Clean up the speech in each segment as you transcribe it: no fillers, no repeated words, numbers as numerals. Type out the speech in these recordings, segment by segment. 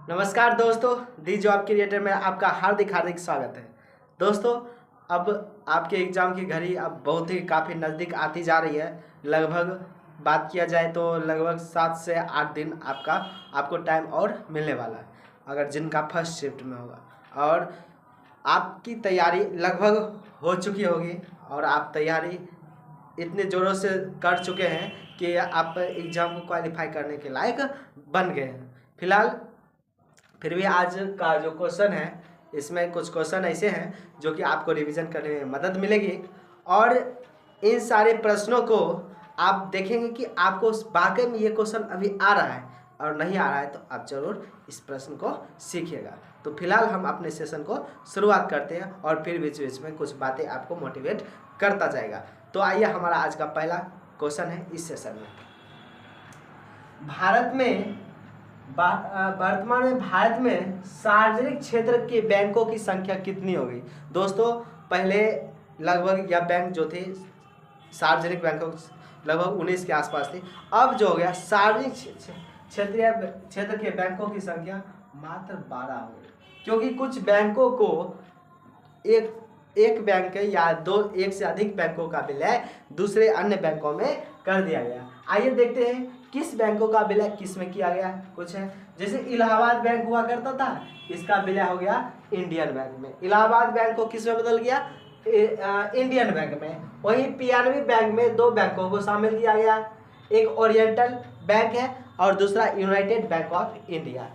नमस्कार दोस्तों, दी job creator में आपका हार्दिक हार्दिक स्वागत है। दोस्तों, अब आपके एग्ज़ाम की घड़ी अब बहुत ही काफ़ी नज़दीक आती जा रही है। लगभग बात किया जाए तो लगभग 7 से 8 दिन आपको टाइम और मिलने वाला है, अगर जिनका फर्स्ट शिफ्ट में होगा। और आपकी तैयारी लगभग हो चुकी होगी और आप तैयारी इतने ज़ोरों से कर चुके हैं कि आप एग्ज़ाम को क्वालिफाई करने के लायक बन गए हैं। फिलहाल फिर भी आज का जो क्वेश्चन है, इसमें कुछ क्वेश्चन ऐसे हैं जो कि आपको रिवीजन करने में मदद मिलेगी। और इन सारे प्रश्नों को आप देखेंगे कि आपको वाकई में ये क्वेश्चन अभी आ रहा है, और नहीं आ रहा है तो आप ज़रूर इस प्रश्न को सीखिएगा। तो फिलहाल हम अपने सेशन को शुरुआत करते हैं और फिर बीच बीच में कुछ बातें आपको मोटिवेट करता जाएगा। तो आइए, हमारा आज का पहला क्वेश्चन है इस सेशन में। वर्तमान में भारत में सार्वजनिक क्षेत्र के बैंकों की संख्या कितनी होगी? दोस्तों, पहले लगभग यह बैंक जो थे सार्वजनिक बैंकों लगभग 19 के आसपास थी। अब जो हो गया सार्वजनिक क्षेत्र के बैंकों की संख्या मात्र 12 हो गई, क्योंकि कुछ बैंकों को एक बैंक या एक से अधिक बैंकों का विलय दूसरे अन्य बैंकों में कर दिया गया। आइए देखते हैं किस बैंकों का विलय किस में किया गया। कुछ है, जैसे इलाहाबाद बैंक हुआ करता था, इसका विलय हो गया इंडियन बैंक में। इलाहाबाद बैंक को किस में बदल गया? इंडियन बैंक में। वहीं पीएनबी बैंक में 2 बैंकों को शामिल किया गया, एक ओरिएंटल बैंक है और दूसरा United bank of India.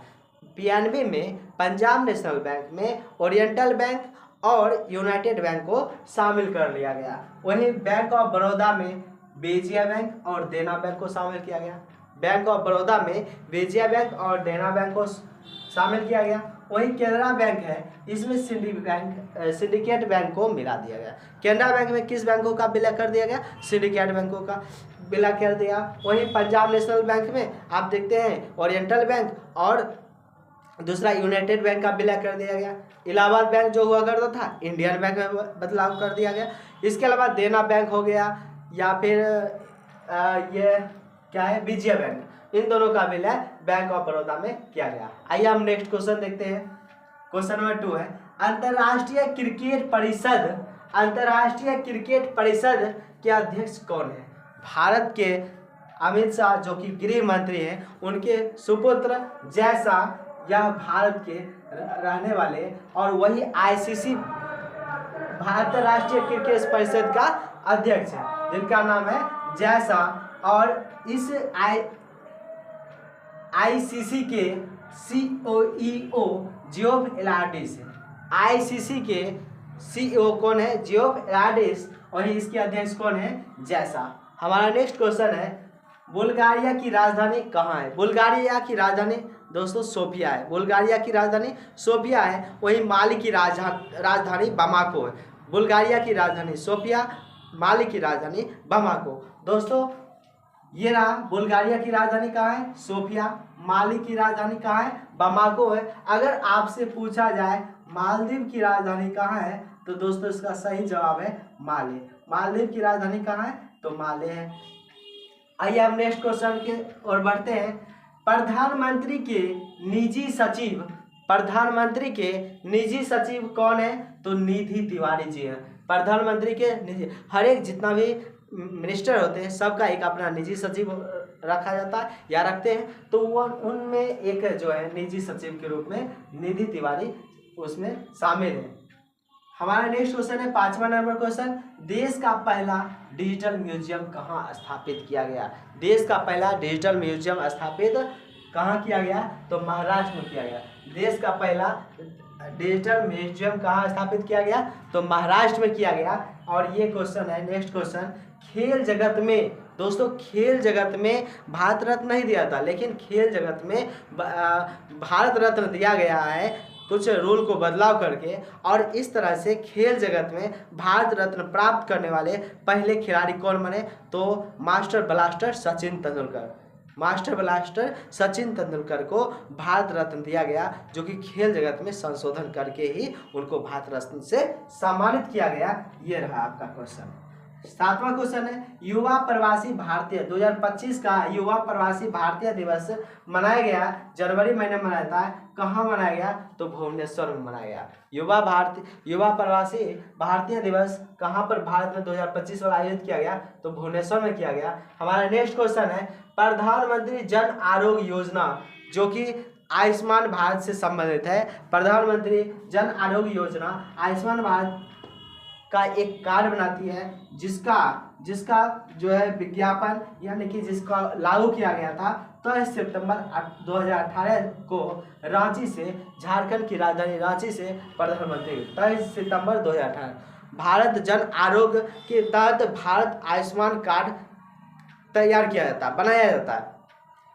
PNB में पंजाब नेशनल बैंक में ओरिएंटल बैंक और यूनाइटेड बैंक को शामिल कर लिया गया। वहीं बैंक ऑफ बड़ौदा में विजया बैंक और देना बैंक को शामिल किया गया। बैंक ऑफ बड़ौदा में विजया बैंक और देना बैंक को शामिल किया गया। वहीं केनरा बैंक है, इसमें सिंडिकेट बैंक को मिला दिया गया। केनरा बैंक में किस बैंकों का विलय कर दिया गया? सिंडिकेट बैंकों का विलय कर दिया। वहीं पंजाब नेशनल बैंक में आप देखते हैं ओरिएंटल बैंक और दूसरा यूनाइटेड बैंक का विलय कर दिया गया। इलाहाबाद बैंक जो हुआ करता था इंडियन बैंक में बदलाव कर दिया गया। इसके अलावा देना बैंक हो गया या फिर ये क्या है, विजया बैंक, इन दोनों का विलय बैंक ऑफ बड़ौदा में किया गया। आइए हम नेक्स्ट क्वेश्चन देखते हैं। क्वेश्चन नंबर 2 है, अंतर्राष्ट्रीय क्रिकेट परिषद के अध्यक्ष कौन है? भारत के अमित शाह जो कि गृह मंत्री हैं, उनके सुपुत्र जैसा यह भारत के रहने वाले और वही आईसीसी भारत राष्ट्रीय क्रिकेट परिषद का अध्यक्ष है, जिनका नाम है जैसा। और इस आईसीसी के सीईओ जियोफ एलार्डिस है। आईसीसी के सीईओ कौन है? जियोफ एलार्डिस। और इसके अध्यक्ष कौन है? जैसा। हमारा नेक्स्ट क्वेश्चन है, बुल्गारिया की राजधानी कहाँ है? बुल्गारिया की राजधानी दोस्तों सोफिया है। बुल्गारिया की राजधानी सोफिया है। वहीं माली की राजधानी बामाको है। बुल्गारिया की राजधानी सोफिया, माली की राजधानी बामाको। दोस्तों, ये रहा, बुल्गारिया की राजधानी कहाँ है? सोफिया। माली की राजधानी कहाँ है? बामाको है। अगर आपसे पूछा जाए मालदीव की राजधानी कहाँ है, तो दोस्तों इसका सही जवाब है माले। मालदीव की राजधानी कहाँ है? तो माले है। आइए हम नेक्स्ट क्वेश्चन के ओर बढ़ते हैं। प्रधानमंत्री के निजी सचिव कौन है? तो निधि तिवारी जी हैं। प्रधानमंत्री के निजी, हर एक जितना भी मिनिस्टर होते हैं सबका एक अपना निजी सचिव रखा जाता है या रखते हैं, तो वो उनमें एक जो है निजी सचिव के रूप में निधि तिवारी उसमें शामिल है। हमारा नेक्स्ट क्वेश्चन है 5वां नंबर क्वेश्चन, देश का पहला डिजिटल म्यूजियम कहाँ स्थापित किया गया? देश का पहला डिजिटल म्यूजियम स्थापित कहाँ किया गया? तो महाराष्ट्र में किया गया। देश का पहला डिजिटल म्यूजियम कहाँ स्थापित किया गया? तो महाराष्ट्र में किया गया। और ये क्वेश्चन है नेक्स्ट क्वेश्चन, खेल जगत में दोस्तों, खेल जगत में भारत रत्न नहीं दिया था, लेकिन खेल जगत में भारत रत्न दिया गया है कुछ रूल को बदलाव करके। और इस तरह से खेल जगत में भारत रत्न प्राप्त करने वाले पहले खिलाड़ी कौन बने? तो मास्टर ब्लास्टर सचिन तेंदुलकर को भारत रत्न दिया गया, जो कि खेल जगत में संशोधन करके ही उनको भारत रत्न से सम्मानित किया गया। ये रहा आपका क्वेश्चन। 7वां क्वेश्चन है युवा प्रवासी भारतीय 2025 का युवा प्रवासी भारतीय दिवस मनाया गया जनवरी महीने में मनाया था। कहाँ मनाया गया? तो भुवनेश्वर में मनाया गया। युवा प्रवासी भारतीय दिवस कहाँ पर भारत में 2025 में आयोजित किया गया? तो भुवनेश्वर में किया गया। हमारा नेक्स्ट क्वेश्चन है प्रधानमंत्री जन आरोग्य योजना जो कि आयुष्मान भारत से संबंधित है। प्रधानमंत्री जन आरोग्य योजना आयुष्मान भारत का एक कार्ड बनाती है जिसका जो है विज्ञापन यानी कि जिसका लागू किया गया था 23 सितंबर 2018 को रांची से, झारखंड की राजधानी रांची से प्रधानमंत्री 23 सितंबर 2018 भारत जन आरोग्य के तहत भारत आयुष्मान कार्ड तैयार किया जाता है, बनाया जाता है।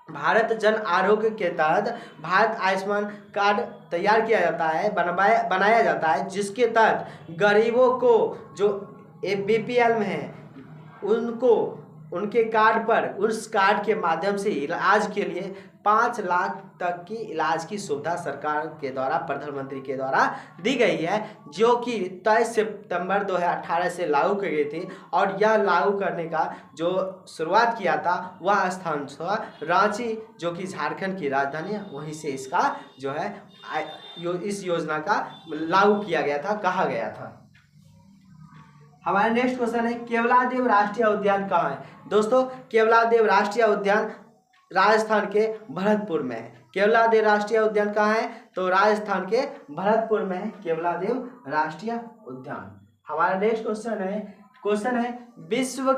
भारत जन आरोग्य के तहत भारत आयुष्मान कार्ड तैयार किया जाता है, बनाया जाता है, जिसके तहत गरीबों को जो BPL में हैं उनको उनके कार्ड पर उस कार्ड के माध्यम से इलाज के लिए 5 लाख तक की इलाज की सुविधा सरकार के द्वारा प्रधानमंत्री के द्वारा दी गई है, जो कि 23 सितंबर 2018 से लागू की गई थी। और यह लागू करने का जो शुरुआत किया था वह स्थान था रांची, जो कि झारखंड की राजधानी है, वहीं से इसका जो है इस योजना का लागू किया गया था, कहा गया था। हमारा नेक्स्ट क्वेश्चन है केवलादेव राष्ट्रीय उद्यान कहाँ है? दोस्तों केवलादेव राष्ट्रीय उद्यान राजस्थान के भरतपुर में है। केवलादेव राष्ट्रीय उद्यान कहाँ है? तो राजस्थान के भरतपुर में है केवलादेव राष्ट्रीय उद्यान। हमारा नेक्स्ट क्वेश्चन है विश्व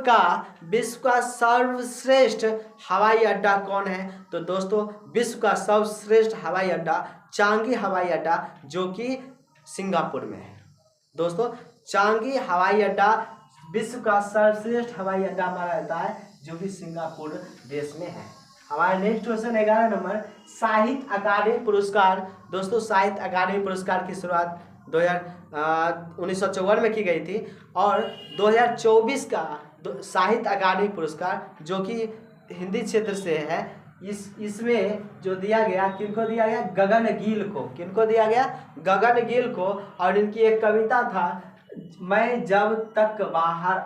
का सर्वश्रेष्ठ हवाई अड्डा कौन है? तो दोस्तों विश्व का सर्वश्रेष्ठ हवाई अड्डा चांगी हवाई अड्डा जो कि सिंगापुर में है। दोस्तों चांगी हवाई अड्डा विश्व का सर्वश्रेष्ठ हवाई अड्डा माना जाता है, जो कि सिंगापुर देश में है। हमारा नेक्स्ट क्वेश्चन 11 नंबर साहित्य अकादमी पुरस्कार। दोस्तों साहित्य अकादमी पुरस्कार की शुरुआत 1954 में की गई थी और 2024 का साहित्य अकादमी पुरस्कार जो कि हिंदी क्षेत्र से है, इसमें जो दिया गया किनको दिया गया? गगन गिल को। किनको दिया गया? गगन गिल को। और इनकी एक कविता था मैं जब तक बाहर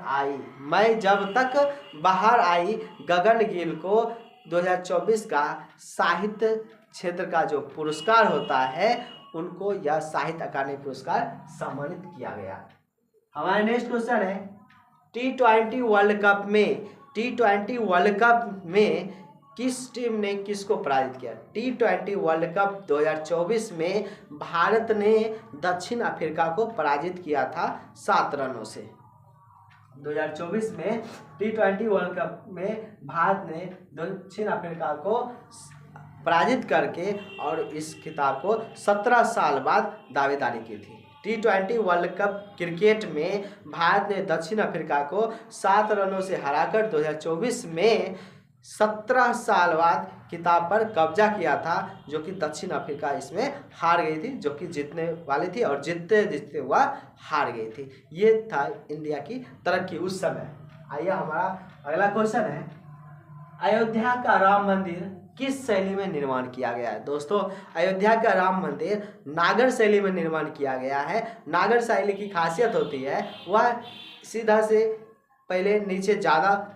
आई गगन गिल को 2024 का साहित्य क्षेत्र का जो पुरस्कार होता है उनको यह साहित्य अकादमी पुरस्कार सम्मानित किया गया। हमारा नेक्स्ट क्वेश्चन है T20 वर्ल्ड कप में किस टीम ने किसको पराजित किया? T20 वर्ल्ड कप 2024 में भारत ने दक्षिण अफ्रीका को पराजित किया था 7 रनों से। 2024 में T20 वर्ल्ड कप में भारत ने दक्षिण अफ्रीका को पराजित करके और इस खिताब को 17 साल बाद दावेदारी की थी। T20 वर्ल्ड कप क्रिकेट में भारत ने दक्षिण अफ्रीका को 7 रनों से हराकर 2024 में 17 साल बाद खिताब पर कब्जा किया था, जो कि दक्षिण अफ्रीका इसमें हार गई थी, जो कि जीतने वाली थी और जीतते हुआ हार गई थी। ये था इंडिया की तरक्की उस समय। आइए हमारा अगला क्वेश्चन है अयोध्या का राम मंदिर किस शैली में निर्माण किया गया है? दोस्तों अयोध्या का राम मंदिर नागर शैली में निर्माण किया गया है। नागर शैली की खासियत होती है वह सीधा से पहले नीचे ज़्यादा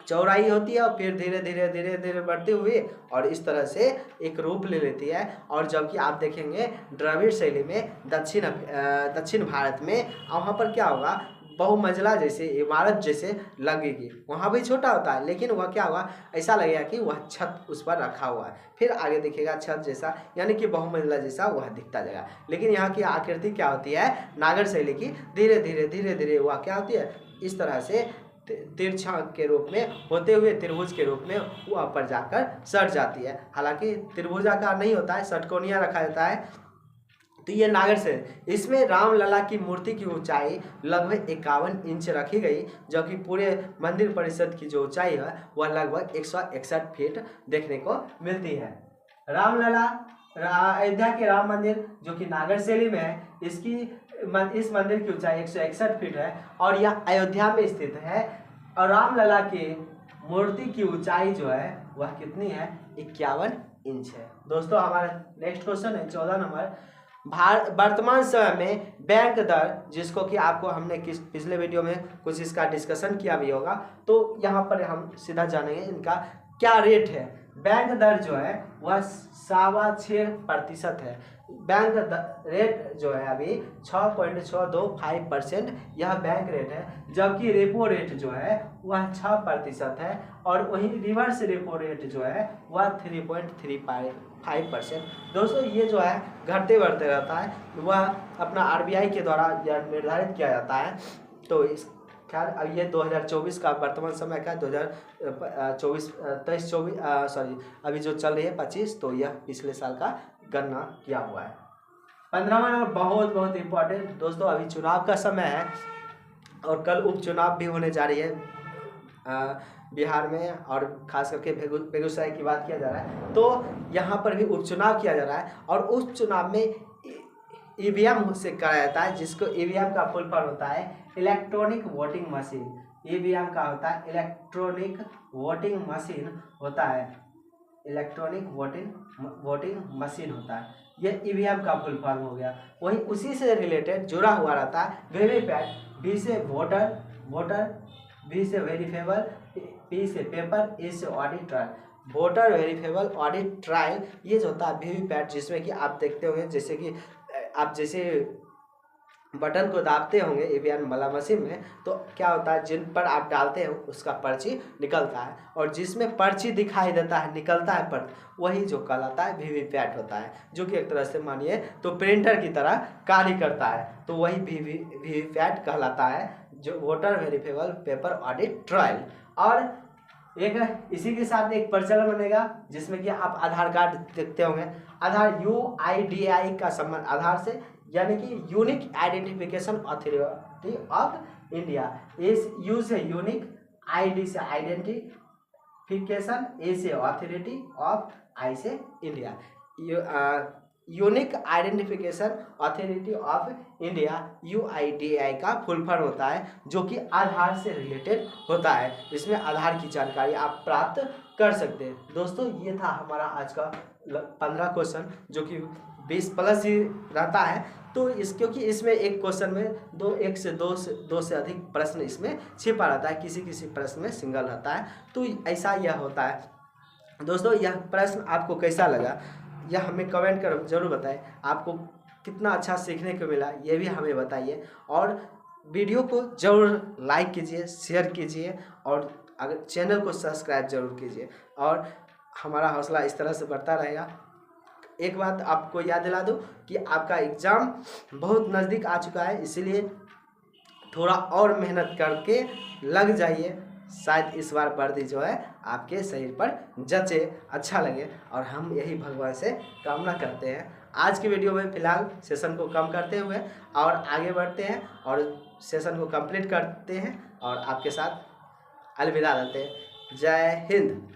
चौड़ाई होती है और फिर धीरे धीरे बढ़ती हुई और इस तरह से एक रूप ले लेती है। और जबकि आप देखेंगे द्रविड़ शैली में दक्षिण भारत में वहाँ पर क्या होगा बहुमंजिला जैसे इमारत जैसे लगेगी, वहाँ भी छोटा होता है लेकिन वह क्या होगा ऐसा लगेगा कि वह छत उस पर रखा हुआ है, फिर आगे दिखेगा छत जैसा यानी कि बहुमंजिला जैसा वह दिखता जाएगा। लेकिन यहाँ की आकृति क्या होती है नागर शैली की धीरे धीरे वह क्या होती है इस तरह से तिरछा के रूप में होते हुए त्रिभुज के रूप में वह पर जाकर सट जाती है। हालांकि त्रिभुजाकार नहीं होता है, षटकोणीय रखा जाता है। तो ये नागर से इसमें रामलला की मूर्ति की ऊंचाई लगभग 51 इंच रखी गई, जबकि पूरे मंदिर परिसर की जो ऊंचाई है वह लगभग 161 फीट देखने को मिलती है। रामलला अयोध्या के राम मंदिर जो कि नागर शैली में है, इस मंदिर की ऊंचाई 161 फीट है और यह अयोध्या में स्थित है। और रामलला की मूर्ति की ऊंचाई जो है वह कितनी है 51 इंच है। दोस्तों हमारा नेक्स्ट क्वेश्चन है 14 नंबर वर्तमान समय में बैंक दर, जिसको कि आपको हमने पिछले वीडियो में कुछ इसका डिस्कशन किया भी होगा, तो यहाँ पर हम सीधा जानेंगे इनका क्या रेट है। बैंक दर जो है वह 6.25% है। बैंक रेट जो है अभी 6.625% यह बैंक रेट है, जबकि रेपो रेट जो है वह 6% है, और वहीं रिवर्स रेपो रेट जो है वह 3.35%। दोस्तों ये जो है घटते बढ़ते रहता है, वह अपना RBI के द्वारा यह निर्धारित किया जाता है। तो इस खैर अब ये 2024 का वर्तमान समय का 2023-24 सॉरी अभी जो चल रही है 25, तो यह पिछले साल का गणना किया हुआ है। 15वां नंबर बहुत बहुत इम्पोर्टेंट दोस्तों, अभी चुनाव का समय है और कल उपचुनाव भी होने जा रही है बिहार में, और खास करके बेगूसराय की बात किया जा रहा है, तो यहाँ पर भी उपचुनाव किया जा रहा है। और उस चुनाव में EVM से कराया जाता है, जिसको EVM का फुल फॉर्म होता है इलेक्ट्रॉनिक वोटिंग मशीन। EVM का होता है इलेक्ट्रॉनिक वोटिंग मशीन होता है, इलेक्ट्रॉनिक वोटिंग मशीन होता है। ये EVM का फुल फॉर्म हो गया। वहीं उसी से रिलेटेड जुड़ा हुआ रहता है वीवीपैट। V से वोटर, V से वेरीफेबल, P से पेपर, A से audit trail. Voter verifiable audit trail ये जो होता है वीवीपैट, जिसमें कि आप देखते होंगे जैसे कि आप जैसे बटन को दाबते होंगे EVM वाला मशीन में, तो क्या होता है जिन पर आप डालते हैं उसका पर्ची निकलता है, और जिसमें पर्ची दिखाई देता है निकलता है पर्ची, वही जो कहलाता है वीवीपैट होता है, जो कि एक तरह से मानिए तो प्रिंटर की तरह कार्य करता है, तो वही वीवीपैट कहलाता है, जो voter verifiable paper audit trial. और एक इसी के साथ एक प्रचलन बनेगा जिसमें कि आप आधार कार्ड देखते होंगे, आधार UIDAI का संबंध आधार से, यानी कि unique identification authority of India. You से यूनिक, ID से आइडेंटिफिकेशन, A से अथॉरिटी ऑफ, I से India. Unique identification authority of India UIDAI का फुल फॉर्म होता है, जो कि आधार से रिलेटेड होता है। इसमें आधार की जानकारी आप प्राप्त कर सकते हैं। दोस्तों ये था हमारा आज का 15 क्वेश्चन, जो कि 20+ ही रहता है, तो क्योंकि इसमें एक क्वेश्चन में एक से दो से अधिक प्रश्न इसमें छिपा रहता है, किसी प्रश्न में सिंगल रहता है, तो ऐसा यह होता है। दोस्तों यह प्रश्न आपको कैसा लगा यह हमें कमेंट कर जरूर बताएं। आपको कितना अच्छा सीखने को मिला ये भी हमें बताइए, और वीडियो को जरूर लाइक कीजिए, शेयर कीजिए, और अगर चैनल को सब्सक्राइब जरूर कीजिए, और हमारा हौसला इस तरह से बढ़ता रहेगा। एक बात आपको याद दिला दूं कि आपका एग्ज़ाम बहुत नज़दीक आ चुका है, इसीलिए थोड़ा और मेहनत करके लग जाइए, शायद इस बार वर्दी जो है आपके शरीर पर जचे, अच्छा लगे, और हम यही भगवान से कामना करते हैं। आज की वीडियो में फ़िलहाल सेशन को कम करते हुए और आगे बढ़ते हैं और सेशन को कंप्लीट करते हैं, और आपके साथ अलविदा देते हैं। जय हिंद।